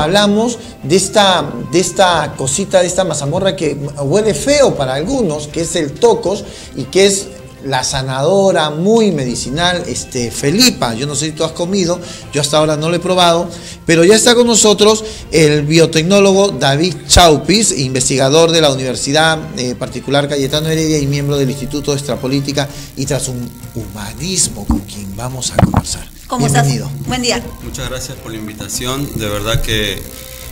hablamos de esta cosita, de esta mazamorra que huele feo para algunos, que es el tocos y que es la sanadora muy medicinal, Felipa. Yo no sé si tú has comido, yo hasta ahora no lo he probado, pero ya está con nosotros el biotecnólogo David Chaupis, investigador de la Universidad Particular Cayetano Heredia y miembro del Instituto de Extrapolítica y Transhumanismo, con quien vamos a conversar. ¿Cómo Bienvenido. estás? Buen día. Muchas gracias por la invitación. De verdad que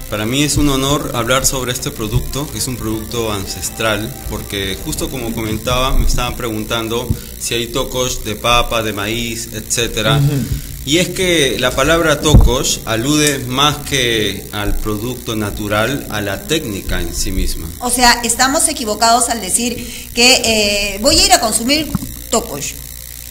para mí es un honor hablar sobre este producto, que es un producto ancestral, porque justo como comentaba, me estaban preguntando si hay tocos de papa, de maíz, etcétera. Y es que la palabra tocos alude más que al producto natural, a la técnica en sí misma. O sea, estamos equivocados al decir que voy a ir a consumir tocos,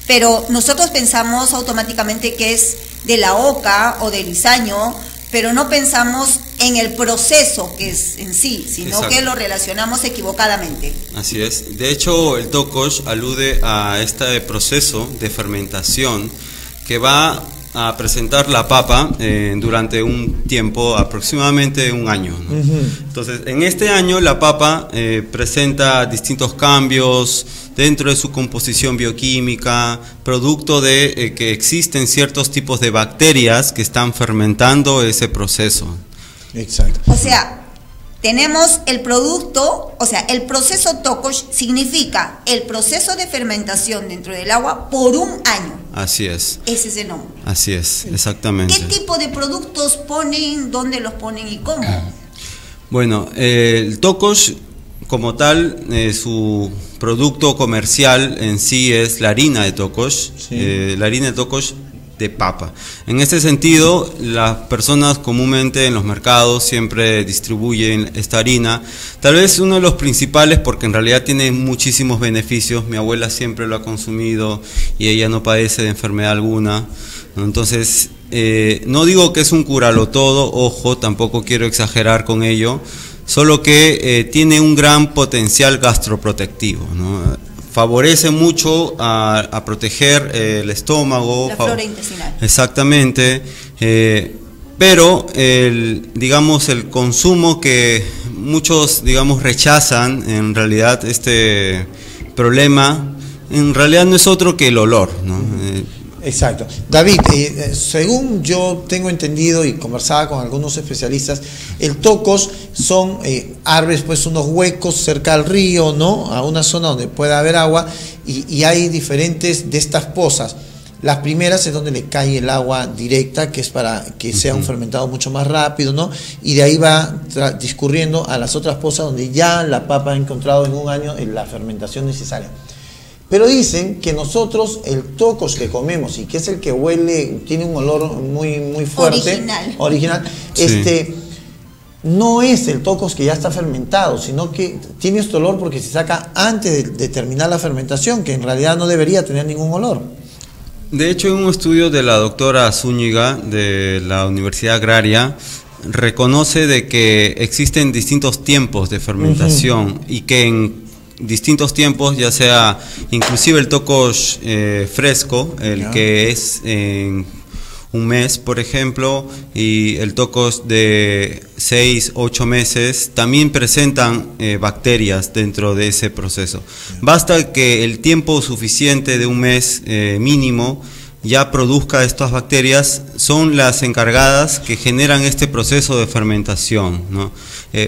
pero nosotros pensamos automáticamente que es de la oca o del izaño, pero no pensamos en el proceso que es en sí, sino Exacto. que lo relacionamos equivocadamente. Así es. De hecho, el tocos alude a este proceso de fermentación que va a presentar la papa durante un tiempo, aproximadamente un año, ¿no? Entonces, en este año la papa presenta distintos cambios dentro de su composición bioquímica, producto de que existen ciertos tipos de bacterias que están fermentando ese proceso. Exacto. O sea, tenemos el producto, o sea, el proceso tocos significa el proceso de fermentación dentro del agua por un año. Así es. Ese es el nombre. Así es, exactamente. ¿Qué tipo de productos ponen, dónde los ponen y cómo? Bueno, el tocos como tal, su producto comercial en sí es la harina de tocos, la harina de tocos de papa. En este sentido, las personas comúnmente en los mercados siempre distribuyen esta harina. Tal vez uno de los principales, porque en realidad tiene muchísimos beneficios. Mi abuela siempre lo ha consumido y ella no padece de enfermedad alguna. Entonces, no digo que es un curalo todo, ojo, tampoco quiero exagerar con ello, solo que tiene un gran potencial gastroprotectivo, ¿no? Favorece mucho a proteger el estómago. La flora intestinal. Exactamente, pero digamos el consumo que muchos rechazan, en realidad este problema, en realidad no es otro que el olor, ¿no? Exacto. David, según yo tengo entendido y conversaba con algunos especialistas, el tocos son árboles, pues unos huecos cerca al río, ¿no? A una zona donde pueda haber agua y hay diferentes de estas pozas. Las primeras es donde le cae el agua directa, que es para que sea un fermentado mucho más rápido, ¿no? Y de ahí va discurriendo a las otras pozas donde ya la papa ha encontrado en un año la fermentación necesaria. Pero dicen que nosotros el tocos que comemos y que es el que huele, tiene un olor muy fuerte, original, sí. No es el tocos que ya está fermentado, sino que tiene este olor porque se saca antes de terminar la fermentación, que en realidad no debería tener ningún olor. De hecho, en un estudio de la doctora Zúñiga de la Universidad Agraria, reconoce de que existen distintos tiempos de fermentación y que en distintos tiempos, ya sea inclusive el tocos fresco, el que es en un mes, por ejemplo, y el tocos de 6, 8 meses, también presentan bacterias dentro de ese proceso. Basta que el tiempo suficiente de un mes mínimo ya produzca estas bacterias, son las encargadas que generan este proceso de fermentación, ¿no?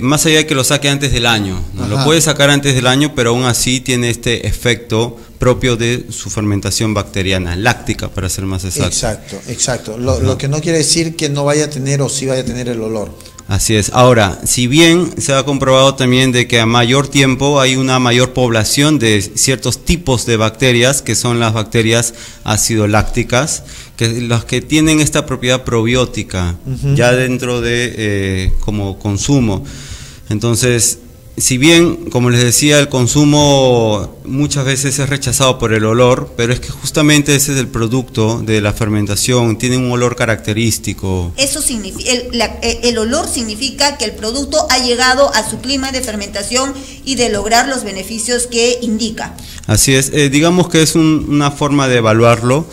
Más allá de que lo saque antes del año, ¿no? Lo puede sacar antes del año, pero aún así tiene este efecto propio de su fermentación bacteriana, láctica para ser más exacto. Exacto. Lo que no quiere decir que no vaya a tener o sí vaya a tener el olor. Así es. Ahora, si bien se ha comprobado también de que a mayor tiempo hay una mayor población de ciertos tipos de bacterias, que son las bacterias acidolácticas, que las que tienen esta propiedad probiótica ya dentro de como consumo. Entonces, si bien, como les decía, el consumo muchas veces es rechazado por el olor, pero es que justamente ese es el producto de la fermentación, tiene un olor característico. Eso significa, el olor significa que el producto ha llegado a su clima de fermentación y de lograr los beneficios que indica. Así es, digamos que es una forma de evaluarlo.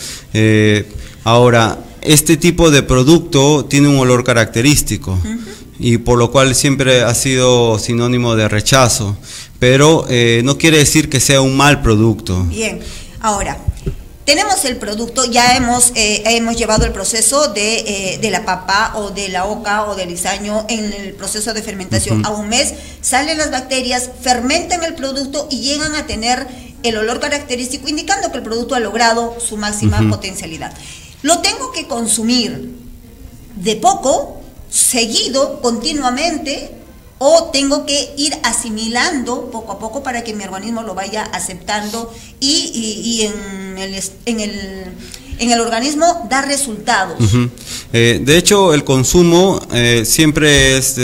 Ahora, este tipo de producto tiene un olor característico y por lo cual siempre ha sido sinónimo de rechazo, pero no quiere decir que sea un mal producto. Bien, ahora, tenemos el producto, ya hemos llevado el proceso de la papa o de la oca o del izaño en el proceso de fermentación. A un mes salen las bacterias, fermentan el producto y llegan a tener el olor característico, indicando que el producto ha logrado su máxima potencialidad. Lo tengo que consumir de poco, seguido, continuamente, o tengo que ir asimilando poco a poco para que mi organismo lo vaya aceptando y en el organismo da resultados. De hecho, el consumo siempre es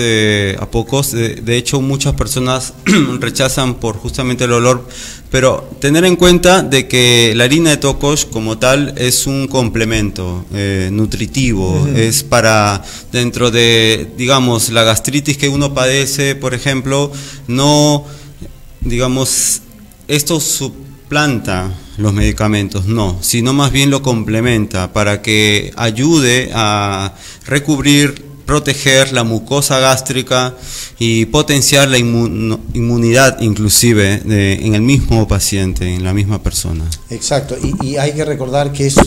a pocos. De hecho, muchas personas rechazan por justamente el olor, pero tener en cuenta de que la harina de tocos como tal es un complemento nutritivo, es para dentro de, digamos, la gastritis que uno padece, por ejemplo, no, digamos, esto suplanta los medicamentos, no, sino más bien lo complementa para que ayude a recubrir, proteger la mucosa gástrica y potenciar la inmunidad inclusive en el mismo paciente, en la misma persona. Exacto, y hay que recordar que esto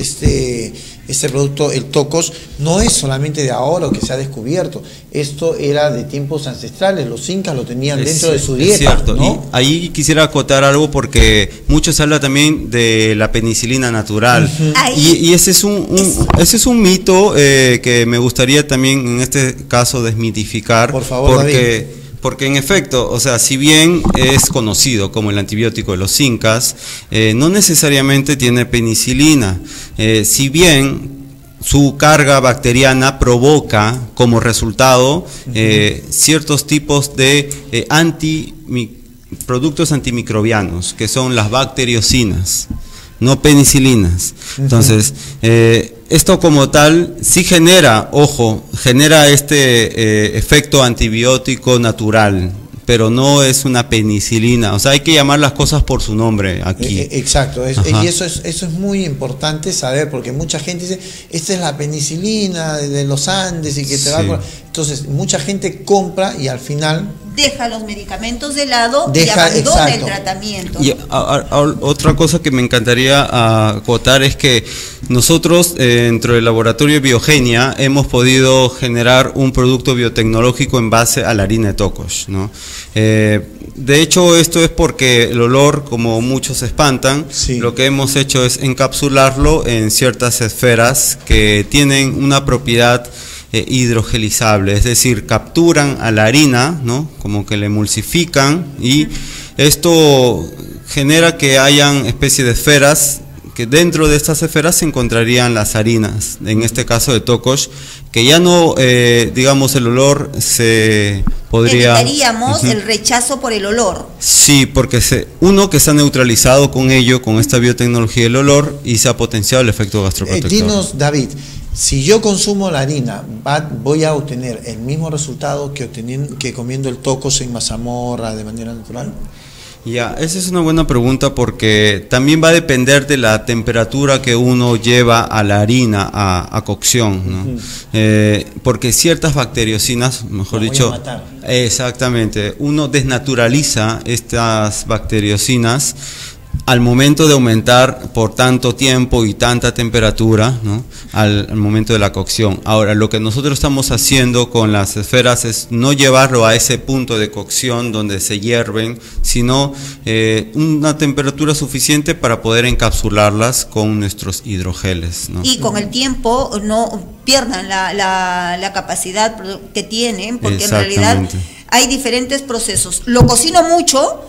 es este producto, el tocos, no es solamente de ahora o que se ha descubierto, esto era de tiempos ancestrales, los incas lo tenían dentro de su dieta. Es cierto, ¿no? Y ahí quisiera acotar algo porque muchos hablan también de la penicilina natural, y ese es un mito que me gustaría también en este caso desmitificar. Por favor, porque en efecto, o sea, si bien es conocido como el antibiótico de los incas, no necesariamente tiene penicilina. Si bien su carga bacteriana provoca como resultado ciertos tipos de productos antimicrobianos, que son las bacteriocinas, no penicilinas. Entonces, esto como tal sí genera, genera este efecto antibiótico natural, pero no es una penicilina. O sea, hay que llamar las cosas por su nombre aquí. Exacto, y eso es muy importante saber, porque mucha gente dice, esta es la penicilina de los Andes y que te va a... Entonces, mucha gente compra y al final deja los medicamentos de lado y abandona el tratamiento. Y otra cosa que me encantaría acotar es que nosotros dentro del laboratorio Biogenia hemos podido generar un producto biotecnológico en base a la harina de tocos, ¿no? De hecho, esto es porque el olor, como muchos se espantan, lo que hemos hecho es encapsularlo en ciertas esferas que tienen una propiedad hidrogelizable, es decir, capturan a la harina, ¿no? Como que la emulsifican, y esto genera que hayan especie de esferas, que dentro de estas esferas se encontrarían las harinas, en este caso de tocos, que ya no, digamos, el olor se podría... Evitaríamos el rechazo por el olor. Sí, porque que se ha neutralizado con ello, con esta biotecnología del olor, y se ha potenciado el efecto gastroprotector. Dinos, David, si yo consumo la harina, ¿voy a obtener el mismo resultado que comiendo el tocos en mazamorra de manera natural? Ya, esa es una buena pregunta, porque también va a depender de la temperatura que uno lleva a la harina a cocción, ¿no? Porque ciertas bacteriocinas, mejor dicho, exactamente, uno desnaturaliza estas bacteriocinas al momento de aumentar por tanto tiempo y tanta temperatura, ¿no? al momento de la cocción. Ahora, lo que nosotros estamos haciendo con las esferas es no llevarlo a ese punto de cocción donde se hierven, sino una temperatura suficiente para poder encapsularlas con nuestros hidrogeles, ¿no? Y con el tiempo no pierdan la capacidad que tienen, porque en realidad hay diferentes procesos. Lo cocino mucho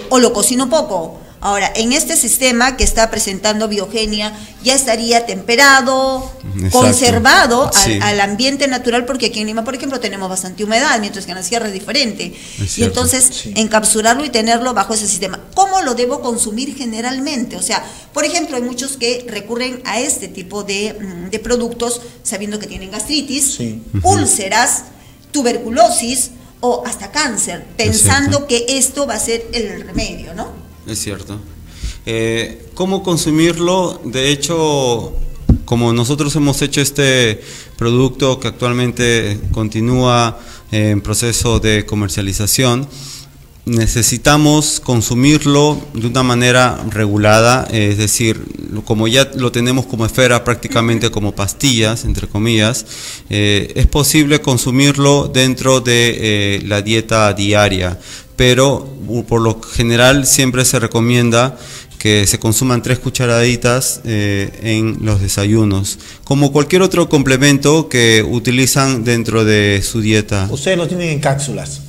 o lo cocino poco. Ahora, en este sistema que está presentando Biogenia, ya estaría temperado, conservado al ambiente natural, porque aquí en Lima, por ejemplo, tenemos bastante humedad, mientras que en la sierra es diferente. Y entonces, encapsularlo y tenerlo bajo ese sistema. ¿Cómo lo debo consumir generalmente? O sea, por ejemplo, hay muchos que recurren a este tipo de productos sabiendo que tienen gastritis, úlceras, tuberculosis o hasta cáncer, pensando que esto va a ser el remedio, ¿no? Es cierto. ¿Cómo consumirlo? De hecho, como nosotros hemos hecho este producto que actualmente continúa en proceso de comercialización, necesitamos consumirlo de una manera regulada, es decir, como ya lo tenemos como esfera, prácticamente como pastillas, entre comillas, es posible consumirlo dentro de la dieta diaria, pero por lo general siempre se recomienda que se consuman 3 cucharaditas en los desayunos, como cualquier otro complemento que utilizan dentro de su dieta. Ustedes lo tienen en cápsulas.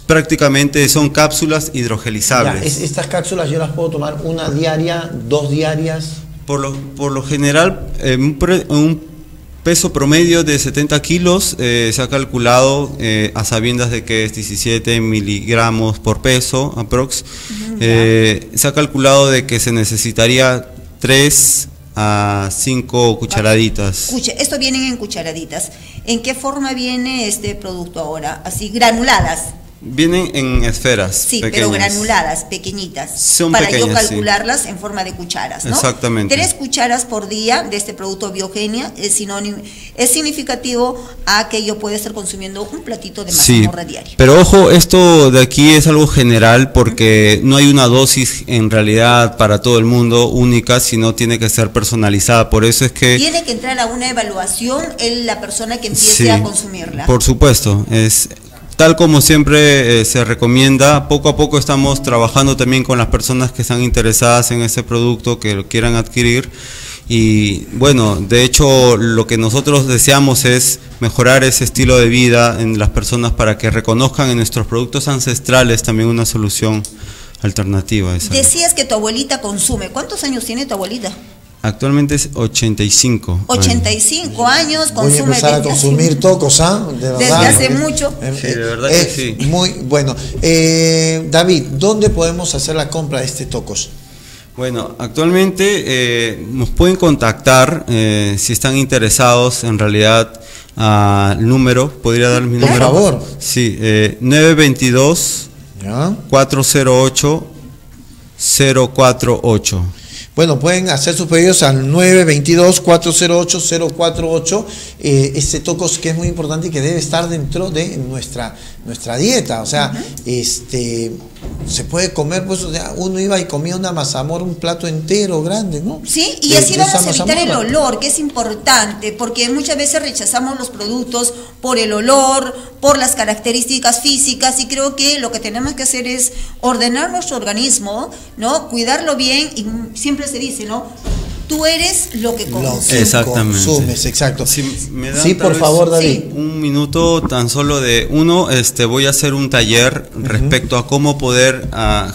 Prácticamente son cápsulas hidrogelizables. Ya, estas cápsulas yo las puedo tomar una diaria, 2 diarias. Por lo general, un peso promedio de 70 kilos se ha calculado a sabiendas de que es 17 miligramos por peso, aprox. Se ha calculado de que se necesitaría 3 a 5 cucharaditas. Esto vienen en cucharaditas. ¿En qué forma viene este producto ahora? Así, granuladas. Vienen en esferas. Sí, pequeñas. pero granuladas, pequeñitas. Son para pequeñas, yo calcularlas sí, en forma de cucharas, ¿no? Exactamente. 3 cucharas por día de este producto Biogenia es significativo a que yo pueda estar consumiendo un platito de mazamorra diario. Pero ojo, esto de aquí es algo general porque no hay una dosis en realidad para todo el mundo única, sino tiene que ser personalizada. Por eso es que tiene que entrar a una evaluación en la persona que empiece a consumirla. Por supuesto, es tal como siempre se recomienda. Poco a poco estamos trabajando también con las personas que están interesadas en ese producto, que lo quieran adquirir. Y bueno, de hecho lo que nosotros deseamos es mejorar ese estilo de vida en las personas para que reconozcan en nuestros productos ancestrales también una solución alternativa a esa. Decías que tu abuelita consume. ¿Cuántos años tiene tu abuelita? Actualmente es 85. 85 años, consume. Voy a empezar a consumir tocos, ¿ah? De verdad, desde hace mucho. Sí, de verdad que sí. Muy bueno. David, ¿dónde podemos hacer la compra de este tocos? Bueno, actualmente nos pueden contactar si están interesados en realidad al número. ¿Podría dar mi número? Por favor. Sí, 922 ¿Ya? 408 048. Bueno, pueden hacer sus pedidos al 922-408-048. Este tocos que es muy importante y que debe estar dentro de nuestra dieta. O sea, se puede comer, pues, o sea, uno iba y comía una mazamorra, un plato entero grande, ¿no? Sí, y así vamos a evitar el olor, que es importante, porque muchas veces rechazamos los productos por el olor, por las características físicas, y creo que lo que tenemos que hacer es ordenar nuestro organismo, ¿no? Cuidarlo bien, y siempre se dice, ¿no? Tú eres lo que consumes. Exactamente. Consumes, exacto. Si me dan, sí, por favor, David. Sí. Un minuto tan solo de uno, voy a hacer un taller respecto a cómo poder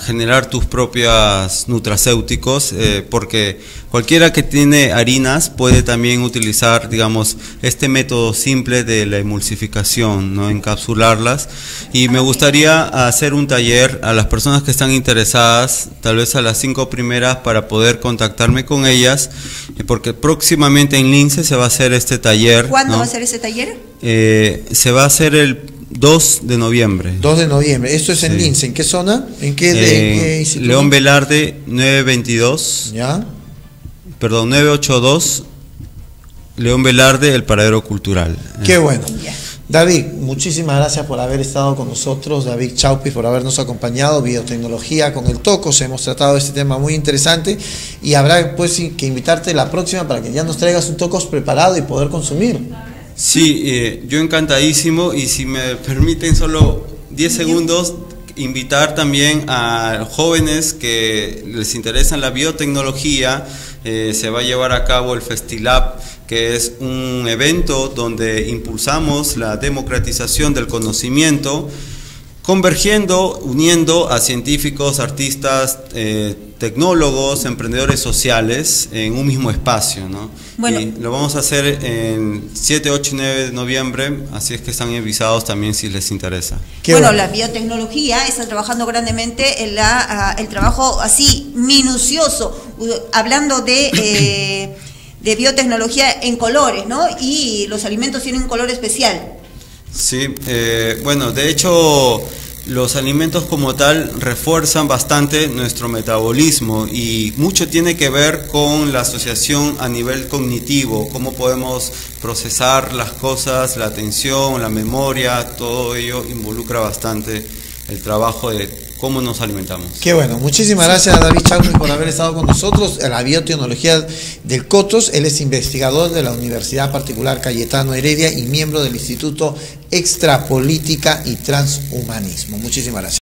generar tus propios nutracéuticos, porque cualquiera que tiene harinas puede también utilizar, digamos, este método simple de la emulsificación, ¿no? Encapsularlas. Y me gustaría hacer un taller a las personas que están interesadas, tal vez a las 5 primeras, para poder contactarme con ellas, porque próximamente en Lince se va a hacer este taller. ¿Cuándo ¿no? va a ser ese taller? Se va a hacer el 2 de noviembre. 2 de noviembre. ¿Esto es en Lince? ¿En qué zona? ¿En qué instituto? León Velarde 922. ¿Ya? Perdón, 982. León Velarde, el Paradero Cultural. Qué bueno. David, muchísimas gracias por haber estado con nosotros. David Chaupis, por habernos acompañado. Biotecnología con el tocos. Hemos tratado este tema muy interesante y habrá pues que invitarte la próxima para que ya nos traigas un tocos preparado y poder consumir. Sí, yo encantadísimo, y si me permiten solo 10 segundos, invitar también a jóvenes que les interesa la biotecnología. Se va a llevar a cabo el Festilab, que es un evento donde impulsamos la democratización del conocimiento, convergiendo, uniendo a científicos, artistas, tecnólogos, emprendedores sociales en un mismo espacio, ¿no? Bueno, y lo vamos a hacer en 7, 8 y 9 de noviembre, así es que están avisados también si les interesa. Bueno, la biotecnología está trabajando grandemente en el trabajo así minucioso, hablando de biotecnología en colores, ¿no? Y los alimentos tienen un color especial. Sí, bueno, de hecho Los alimentos como tal refuerzan bastante nuestro metabolismo y mucho tiene que ver con la asociación a nivel cognitivo, cómo podemos procesar las cosas, la atención, la memoria, todo ello involucra bastante el trabajo de cómo nos alimentamos. Qué bueno, muchísimas gracias a David Chaumes por haber estado con nosotros en la biotecnología del Cotos. Él es investigador de la Universidad Particular Cayetano Heredia y miembro del Instituto Extrapolítica y Transhumanismo. Muchísimas gracias.